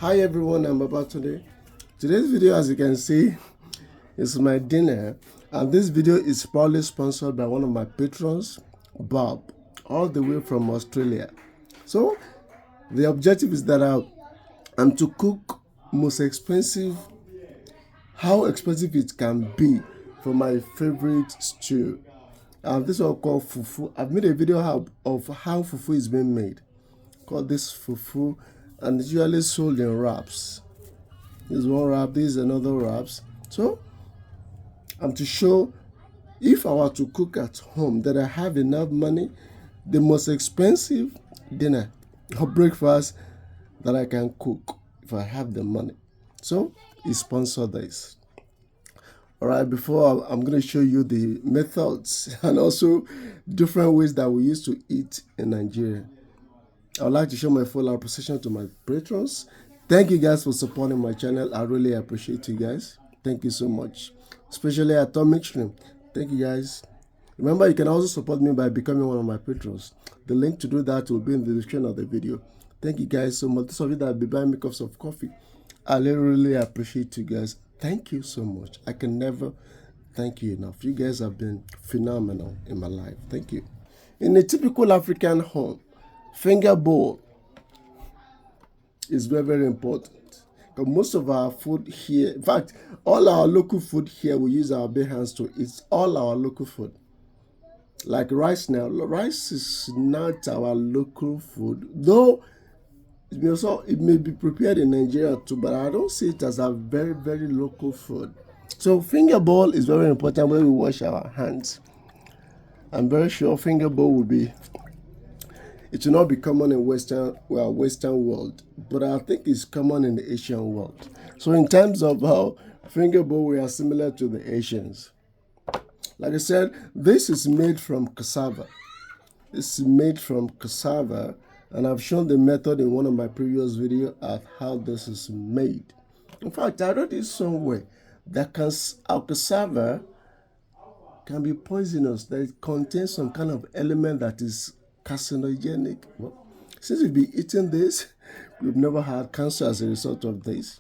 Hi everyone, I'm about today. Today's video, as you can see, is my dinner, and this video is proudly sponsored by one of my patrons, Bob, all the way from Australia. So the objective is that I'm to cook most expensive, how expensive it can be for my favorite stew. This one called fufu. I've made a video of how fufu is being made. Called this fufu, and it's usually sold in wraps. This is one wrap, this is another wraps. So I'm to show if I were to cook at home that I have enough money, the most expensive dinner or breakfast that I can cook if I have the money. So he sponsored this. All right, before I'm going to show you the methods and also different ways that we used to eat in Nigeria. I would like to show my full appreciation to my patrons. Thank you guys for supporting my channel. I really appreciate you guys. Thank you so much. Especially Atomic Stream. Thank you guys. Remember, you can also support me by becoming one of my patrons. The link to do that will be in the description of the video. Thank you guys so much. Those of you that will be buying me cups of coffee, I really appreciate you guys. Thank you so much. I can never thank you enough. You guys have been phenomenal in my life. Thank you. In a typical African home, finger bowl is very, very important. Because most of our food here, in fact, all our local food here, we use our bare hands to eat. All our local food. Like rice now. Rice is not our local food. Though it may be prepared in Nigeria too, but I don't see it as a very, very local food. So finger bowl is very important when we wash our hands. I'm very sure finger bowl will be, it will not be common in Western world, but I think it's common in the Asian world. So in terms of how finger bowl, we are similar to the Asians. Like I said, this is made from cassava. This is made from cassava, and I've shown the method in one of my previous videos of how this is made. In fact, I read it somewhere that our cassava can be poisonous, that it contains some kind of element that is carcinogenic. Well, since we've been eating this, we've never had cancer as a result of this,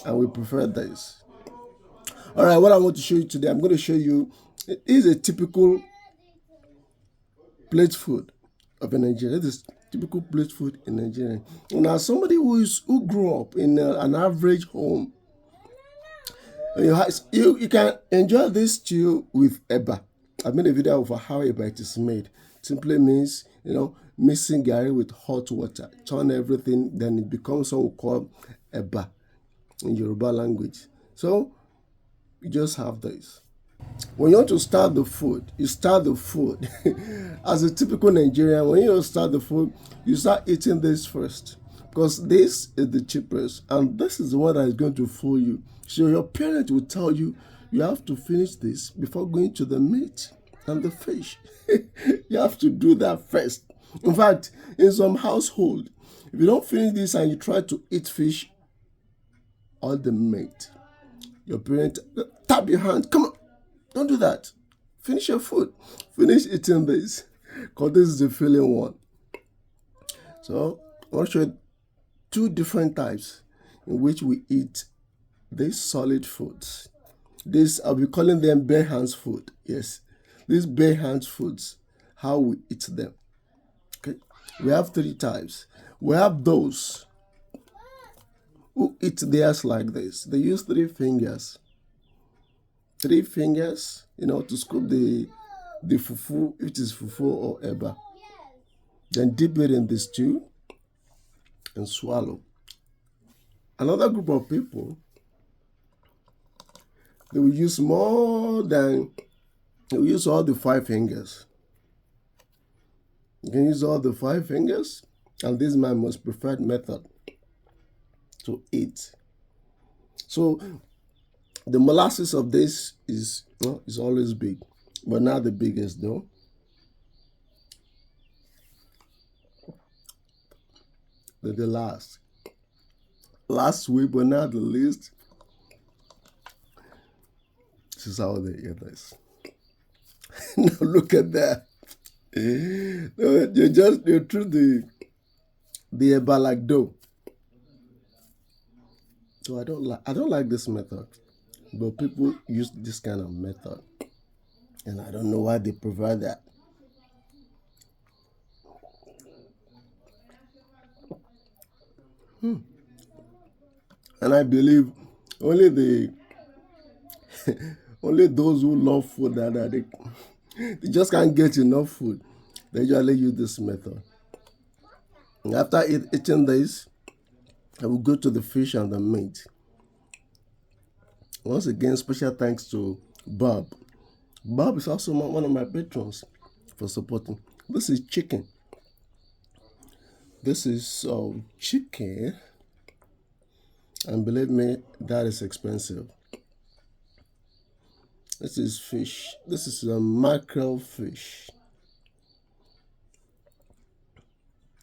and we prefer this. All right, what I want to show you today, I'm going to show you, it is a typical plate food of a Nigerian. It is typical plate food in Nigeria. Now, somebody who grew up in an average home, you can enjoy this stew with eba. I've made a video of how eba it is made. It simply means, mixing garri with hot water, turn everything, then it becomes what we call eba in Yoruba language. So you just have this. When you want to start the food, you start the food. As a typical Nigerian, when you start the food, you start eating this first, because this is the cheapest, and this is the one that is going to fool you. So your parent will tell you, you have to finish this before going to the meat and the fish. You have to do that first. In fact, in some household, if you don't finish this and you try to eat fish or the meat, your parent tap your hand. Come on, don't do that. Finish your food. Finish eating this, because this is the filling one. So I want to show you two different types in which we eat these solid foods. This, I'll be calling them bare hands food. Yes, these bare hands foods, how we eat them. Okay, we have three types. We have those who eat theirs like this. They use three fingers. Three fingers, to scoop the fufu, if it is fufu or eba. Then dip it in the stew and swallow. Another group of people, they will use all the five fingers. You can use all the five fingers, and this is my most preferred method to eat. So the molasses of this is always big, but not the biggest though. The last week, but not the least. This is how they eat this. Now look at that. You treat the eba like dough. So I don't like this method, but people use this kind of method, and I don't know why they prefer that. And I believe only the only those who love food that they just can't get enough food. They usually use this method. And after eating this, I will go to the fish and the meat. Once again, special thanks to Bob. Bob is also one of my patrons for supporting. This is chicken. This is chicken, and believe me, that is expensive. This is fish. This is a mackerel fish.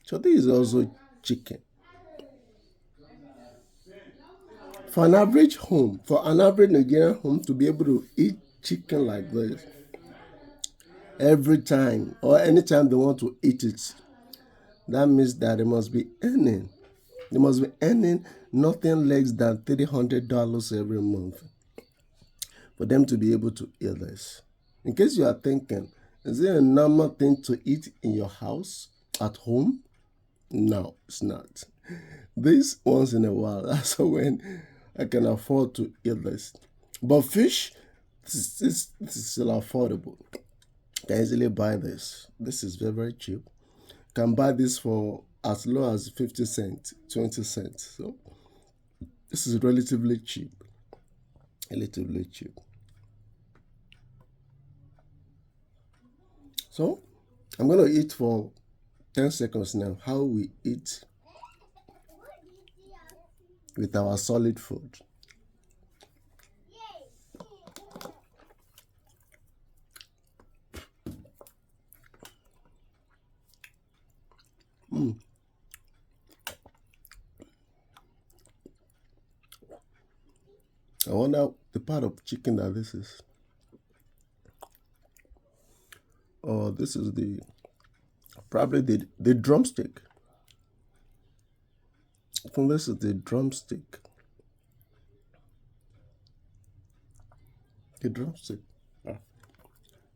So this is also chicken. For an average home, for an average Nigerian home to be able to eat chicken like this every time or anytime they want to eat it, that means that they must be earning. They must be earning nothing less than $300 every month for them to be able to eat this. In case you are thinking, is it a normal thing to eat in your house, at home? No, it's not. This once in a while, that's when I can afford to eat this. But fish, this is still affordable. You can easily buy this. This is very, very cheap. You can buy this for as low as 50 cents, 20 cents. So this is relatively cheap. Relatively cheap. So I'm going to eat for 10 seconds now. How we eat with our solid food. I wonder the part of chicken that this is. Oh, this is probably the drumstick. I think this is the drumstick. The drumstick.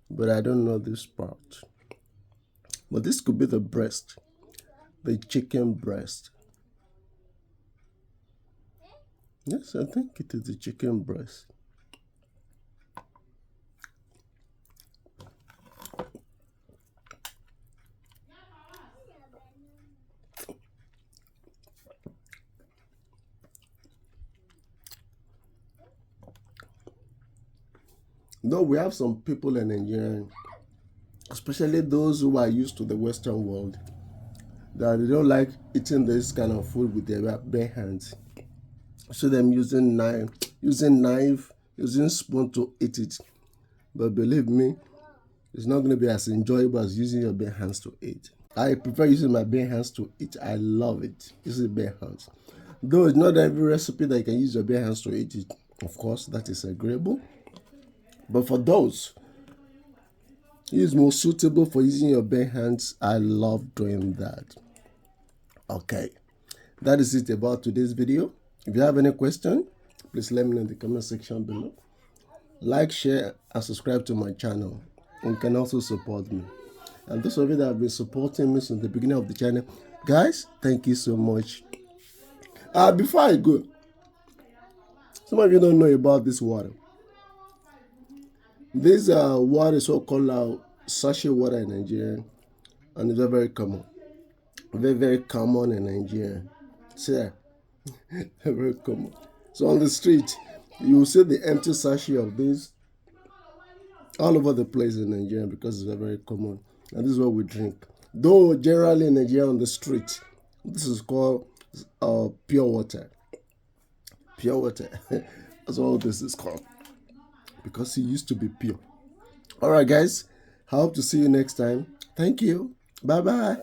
But I don't know this part. But this could be the breast. The chicken breast. Yes, I think it is the chicken breast. Though we have some people in Nigeria, especially those who are used to the Western world, that they don't like eating this kind of food with their bare hands. So them using knife, using spoon to eat it. But believe me, it's not going to be as enjoyable as using your bare hands to eat. I prefer using my bare hands to eat. I love it. Using bare hands. Though it's not every recipe that you can use your bare hands to eat it. Of course, that is agreeable. But for those who is more suitable for using your bare hands, I love doing that. Okay, that is it about today's video. If you have any question, please let me know in the comment section below. Like, share, and subscribe to my channel. And you can also support me. And those of you that have been supporting me since the beginning of the channel, guys, thank you so much. Before I go, some of you don't know about this water. This water is so-called sachet water in Nigeria, and it's very common. Very, very common in Nigeria. See, very common. So on the street, you will see the empty sachet of this all over the place in Nigeria because it's very, very common. And this is what we drink. Though generally in Nigeria on the street, this is called pure water. Pure water. That's all this is called. Because it used to be pure. Alright guys, I hope to see you next time. Thank you. Bye bye.